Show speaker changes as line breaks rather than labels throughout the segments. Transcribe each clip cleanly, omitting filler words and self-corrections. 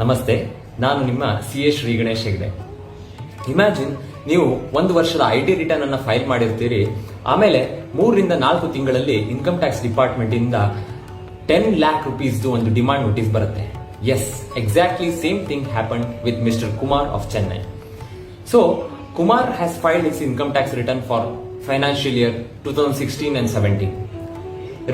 ನಮಸ್ತೆ, ನಾನು ನಿಮ್ಮ CA ಶ್ರೀ ಗಣೇಶ್ ಹೆಗ್ಡೆ. ಇಮ್ಯಾಜಿನ್ ನೀವು ಒಂದು ವರ್ಷದ IT ರಿಟರ್ನ್ ಅನ್ನ ಫೈಲ್ ಮಾಡಿರ್ತೀರಿ. ಆಮೇಲೆ 3 ರಿಂದ 4 ತಿಂಗಳಲ್ಲಿ ಇನ್ಕಮ್ ಟ್ಯಾಕ್ಸ್ ಡಿಪಾರ್ಟ್ಮೆಂಟ್ ಇಂದ 10 lakh rupees ಒಂದು ಡಿಮಾಂಡ್ ನೋಟಿಸ್ ಬರುತ್ತೆ. Yes, exactly same thing happen with mister Kumar of Chennai. So Kumar has filed his income tax return for financial year 2016 and 17.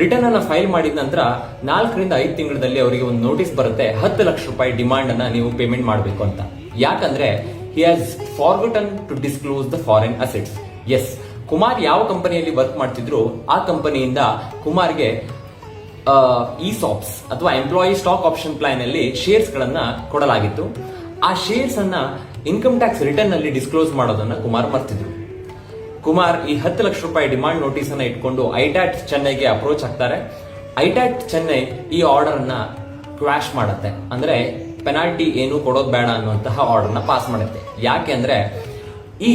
Return ಅನ್ನ ಫೈಲ್ ಮಾಡಿದ ನಂತರ 4 ರಿಂದ 5 ತಿಂಗಳಲ್ಲಿ ಅವರಿಗೆ ಒಂದು ನೋಟಿಸ್ ಬರುತ್ತೆ, 10 ಲಕ್ಷ ರೂಪಾಯಿ ಡಿಮಾಂಡ್ ಅನ್ನ ನೀವು ಪೇಮೆಂಟ್ ಮಾಡಬೇಕು ಅಂತ. ಯಾಕಂದ್ರೆ he has forgotten to disclose the foreign assets. Yes, Kumar ಯಾವ ಕಂಪನಿಯಲ್ಲಿ ವರ್ಕ್ ಮಾಡ್ತಿದ್ರು ಆ ಕಂಪನಿಯಿಂದ ಕುಮಾರ್ಗೆ ಇಸಾಪ್ಸ್ ಅಥವಾ ಎಂಪ್ಲಾಯಿ ಸ್ಟಾಕ್ ಆಪ್ಷನ್ ಪ್ಲಾನ್ ಅಲ್ಲಿ ಶೇರ್ಸ್ ಗಳನ್ನ ಕೊಡಲಾಗಿತ್ತು. ಆ ಶೇರ್ಸ್ ಅನ್ನ ಇನ್ಕಮ್ ಟ್ಯಾಕ್ಸ್ ರಿಟರ್ನ್ ಅಲ್ಲಿ ಡಿಸ್ಕ್ಲೋಸ್ ಮಾಡೋದನ್ನ ಕುಮಾರ್ ಮರ್ತಿದ್ರು. ಕುಮಾರ್ ಈ 10 ಲಕ್ಷ ರೂಪಾಯಿ ಡಿಮಾಂಡ್ ನೋಟಿಸ್ ಅನ್ನ ಇಟ್ಕೊಂಡು ಐಟ್ಯಾಟ್ ಚೆನ್ನೈಗೆ ಅಪ್ರೋಚ್ ಆಗ್ತಾರೆ. ಐಟ್ಯಾಟ್ ಚೆನ್ನೈ ಈ ಆರ್ಡರ್ ಅನ್ನ ಕ್ವಾಶ್ ಮಾಡುತ್ತೆ, ಅಂದ್ರೆ ಪೆನಾಲ್ಟಿ ಏನು ಕೊಡೋದು ಬೇಡ ಅನ್ನುವಂತಹ ಆರ್ಡರ್ ನ ಪಾಸ್ ಮಾಡುತ್ತೆ. ಯಾಕೆ ಅಂದ್ರೆ ಈ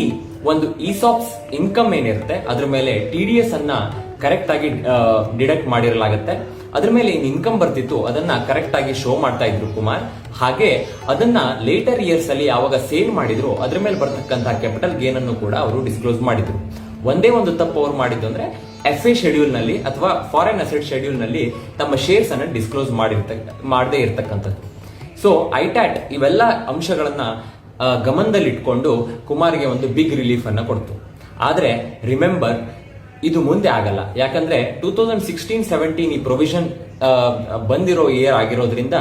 ಒಂದು ಇಸಾಪ್ಸ್ ಇನ್ಕಮ್ ಏನಿರುತ್ತೆ ಅದ್ರ ಮೇಲೆ TDS ಅನ್ನ ಕರೆಕ್ಟ್ ಆಗಿ ಡಿಡಕ್ಟ್ ಮಾಡಿರಲಾಗುತ್ತೆ. ಅದ್ರ ಮೇಲೆ ಏನ್ ಇನ್ಕಮ್ ಬರ್ತಿತ್ತು ಅದನ್ನ ಕರೆಕ್ಟ್ ಆಗಿ ಶೋ ಮಾಡ್ತಾ ಇದ್ರು ಕುಮಾರ್. ಹಾಗೆ ಅದನ್ನ ಲೇಟರ್ ಇಯರ್ಸ್ ಅಲ್ಲಿ ಯಾವಾಗ ಸೇಲ್ ಮಾಡಿದ್ರು ಅದ್ರ ಮೇಲೆ ಬರ್ತಕ್ಕಂತಹ ಕ್ಯಾಪಿಟಲ್ ಗೇನ್ ಅನ್ನು ಕೂಡ ಅವರು ಡಿಸ್ಕ್ಲೋಸ್ ಮಾಡಿದ್ರು. ಒಂದೇ ಒಂದು ತಪ್ಪು ಅವ್ರು ಮಾಡಿದ್ದು ಅಂದ್ರೆ FA ಶೆಡ್ಯೂಲ್ ನಲ್ಲಿ ಅಥವಾ ಫಾರಿನ್ ಅಸೆಟ್ ಶೆಡ್ಯೂಲ್ ನಲ್ಲಿ ತಮ್ಮ ಶೇರ್ಸ್ ಅನ್ನ ಡಿಸ್ಕ್ಲೋಸ್ ಮಾಡದೇ ಇರ್ತಕ್ಕಂಥದ್ದು. ಸೊ ಐಟ್ಯಾಟ್ ಇವೆಲ್ಲ ಅಂಶಗಳನ್ನ ಗಮನದಲ್ಲಿಟ್ಕೊಂಡು ಕುಮಾರ್ಗೆ ಒಂದು ಬಿಗ್ ರಿಲೀಫ್ ಅನ್ನ ಕೊಡ್ತು. ಆದ್ರೆ ರಿಮೆಂಬರ್, ಇದು ಮುಂದೆ ಆಗಲ್ಲ. ಯಾಕಂದ್ರೆ 2016-17 ಈ ಪ್ರೊವಿಷನ್ ಬಂದಿರೋ ಇಯರ್ ಆಗಿರೋದ್ರಿಂದ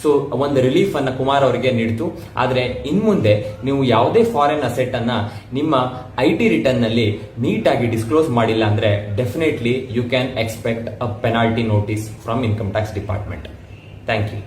ಸೊ ಒಂದು ರಿಲೀಫ್ ಅನ್ನ ಕುಮಾರ್ ಅವರಿಗೆ ನೀಡಿತು. ಆದ್ರೆ ಇನ್ಮುಂದೆ ನೀವು ಯಾವುದೇ ಫಾರಿನ್ ಅಸೆಟ್ ಅನ್ನ ನಿಮ್ಮ IT ರಿಟರ್ನ್ ನಲ್ಲಿ ನೀಟಾಗಿ ಡಿಸ್ಕ್ಲೋಸ್ ಮಾಡಿಲ್ಲ ಅಂದ್ರೆ definitely you can expect a penalty notice from income tax department. Thank you.